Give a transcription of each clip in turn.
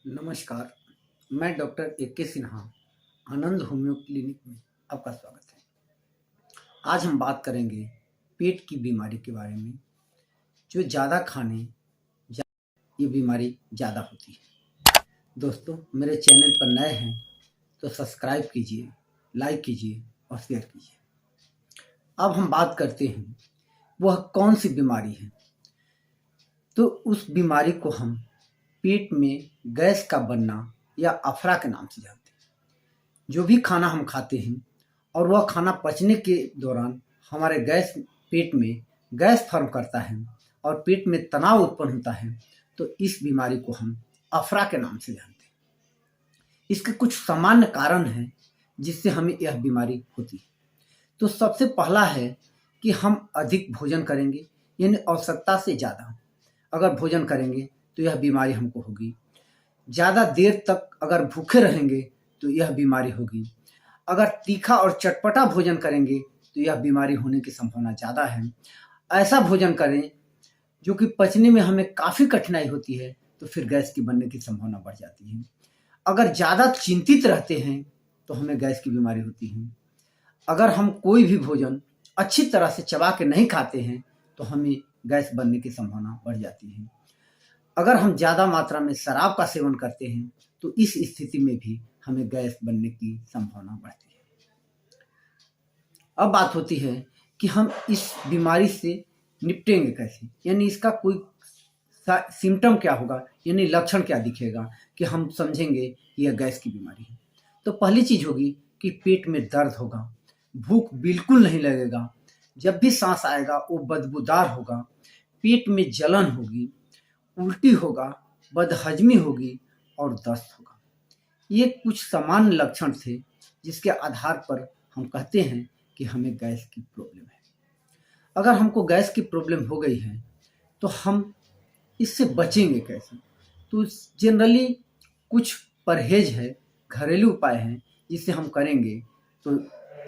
नमस्कार। मैं doctor A K. Sinha, आनंद homeo clinic में आपका स्वागत है। आज हम बात करेंगे पेट की बीमारी के बारे में। जो ज़्यादा खाने जा ये बीमारी ज़्यादा होती है। दोस्तों, मेरे चैनल पर नए हैं तो सब्सक्राइब कीजिए, लाइक कीजिए और शेयर कीजिए। अब हम बात करते हैं वह कौन सी बीमारी है। तो उस बीमारी को हम पेट में गैस का बनना या अफरा के नाम से जानते हैं। जो भी खाना हम खाते हैं और वह खाना पचने के दौरान हमारे पेट में गैस फॉर्म करता है और पेट में तनाव उत्पन्न होता है, तो इस बीमारी को हम अफरा के नाम से जानते हैं। इसके कुछ सामान्य कारण हैं जिससे हमें यह बीमारी होती है। तो सबसे पहला है कि हम अधिक भोजन करेंगे, यानी आवश्यकता से ज़्यादा अगर भोजन करेंगे तो यह बीमारी हमको होगी। ज़्यादा देर तक अगर भूखे रहेंगे तो यह बीमारी होगी। अगर तीखा और चटपटा भोजन करेंगे तो यह बीमारी होने की संभावना ज़्यादा है। ऐसा भोजन करें जो कि पचने में हमें काफ़ी कठिनाई होती है, तो फिर गैस की बनने की संभावना बढ़ जाती है। अगर ज़्यादा चिंतित रहते हैं तो हमें गैस की बीमारी होती है। अगर हम कोई भी भोजन अच्छी तरह से चबा के नहीं खाते हैं तो हमें गैस बनने की संभावना बढ़ जाती है। अगर हम ज़्यादा मात्रा में शराब का सेवन करते हैं तो इस स्थिति में भी हमें गैस बनने की संभावना बढ़ती है। अब बात होती है कि हम इस बीमारी से निपटेंगे कैसे, यानी इसका कोई सिम्टम क्या होगा, यानी लक्षण क्या दिखेगा कि हम समझेंगे कि यह गैस की बीमारी है। तो पहली चीज़ होगी कि पेट में दर्द होगा, भूख बिल्कुल नहीं लगेगा, जब भी सांस आएगा वो बदबूदार होगा, पेट में जलन होगी, उल्टी होगा, बदहजमी होगी और दस्त होगा। ये कुछ सामान्य लक्षण थे जिसके आधार पर हम कहते हैं कि हमें गैस की प्रॉब्लम है। अगर हमको गैस की प्रॉब्लम हो गई है तो हम इससे बचेंगे कैसे? तो जनरली कुछ परहेज है, घरेलू उपाय हैं जिसे हम करेंगे तो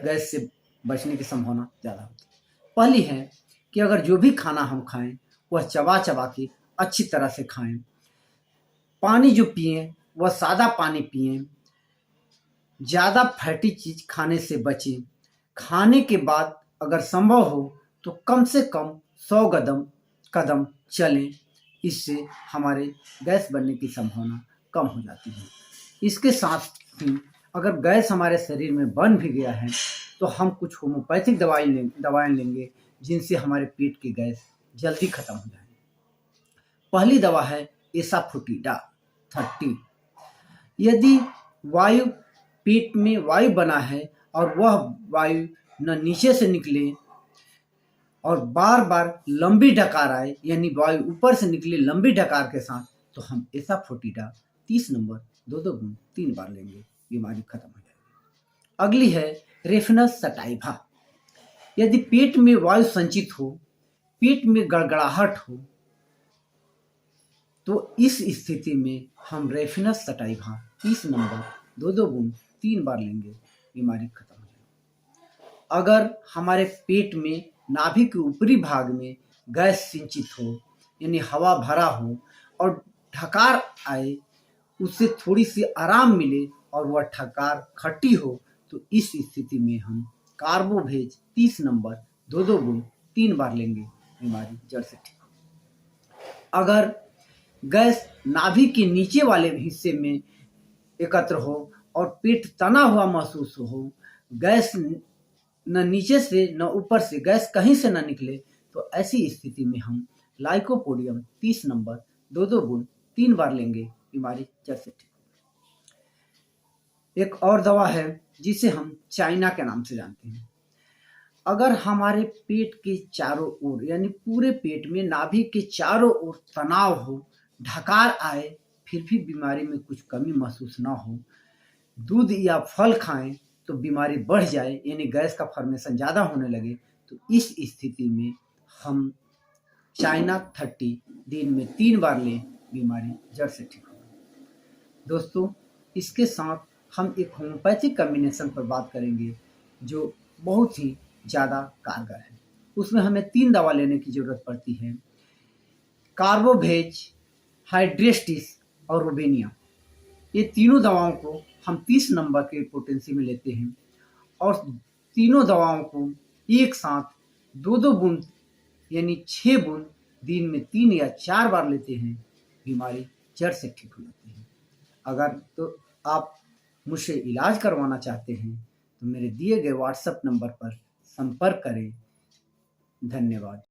गैस से बचने की संभावना ज़्यादा होती है। पहली है कि अगर जो भी खाना हम खाएं वह चबा चबा के अच्छी तरह से खाएं। पानी जो पिएं वह सादा पानी पिएं। ज़्यादा फैटी चीज़ खाने से बचें। खाने के बाद अगर संभव हो तो कम से कम 100 कदम चलें। इससे हमारे गैस बनने की संभावना कम हो जाती है। इसके साथ ही अगर गैस हमारे शरीर में बन भी गया है तो हम कुछ होम्योपैथिक दवाएं लेंगे जिनसे हमारे पेट की गैस जल्दी खत्म हो जाए। पहली दवा है एसाफोटिडा 30। यदि पेट में वायु बना है और वह वायु न नीचे से निकले और बार बार लंबी डकार आए, यानी वायु ऊपर से निकले लंबी डकार के साथ, तो हम एसाफोटिडा 30 नंबर 2 बूंद 3 बार लेंगे, बीमारी खत्म हो जाएगी। अगली है रेफिनस सटाइवा। यदि पेट में वायु संचित हो, पेट में गड़गड़ाहट हो, तो इस स्थिति में हम रेफिनस सटाइवा 30 नंबर 2 बूंद 3 बार लेंगे, बीमारी खत्म हो जाएगी। अगर हमारे पेट में नाभि के ऊपरी भाग में गैस सिंचित हो, यानी हवा भरा हो और ठकार आए, उससे थोड़ी सी आराम मिले और वह ठकार खट्टी हो, तो इस स्थिति में हम कार्बोवेज 30 नंबर 2 बूंद 3 बार लेंगे, बीमारी जड़ से ठीक हो। अगर गैस नाभि के नीचे वाले हिस्से में एकत्र हो और पेट तना हुआ महसूस हो, गैस न नीचे से न ऊपर से, गैस कहीं से न निकले, तो ऐसी स्थिति में हम लाइकोपोडियम 30 नंबर 2 बूंद 3 बार लेंगे, बीमारी जड़ से ठीक हो। एक और दवा है जिसे हम चाइना के नाम से जानते हैं। अगर हमारे पेट के चारों ओर, यानी पूरे पेट में नाभि के चारों ओर तनाव हो, ढकार आए, फिर भी बीमारी में कुछ कमी महसूस ना हो, दूध या फल खाएं तो बीमारी बढ़ जाए, यानी गैस का फॉर्मेशन ज़्यादा होने लगे, तो इस स्थिति में हम चाइना 30 दिन में 3 बार लें, बीमारी जड़ से ठीक हो। दोस्तों, इसके साथ हम एक होम्योपैथिक कॉम्बिनेशन पर बात करेंगे जो बहुत ही ज़्यादा कारगर है। उसमें हमें 3 दवा लेने की ज़रूरत पड़ती है, कार्बोवेज, हाइड्रेस्टिस और रोबेनिया। ये तीनों दवाओं को हम 30 नंबर के पोटेंसी में लेते हैं और तीनों दवाओं को एक साथ 2-2 बूंद यानी 6 बूंद दिन में 3 या 4 बार लेते हैं, बीमारी जड़ से ठीक हो जाती है। अगर तो आप मुझसे इलाज करवाना चाहते हैं तो मेरे दिए गए व्हाट्सएप नंबर पर संपर्क करें। धन्यवाद।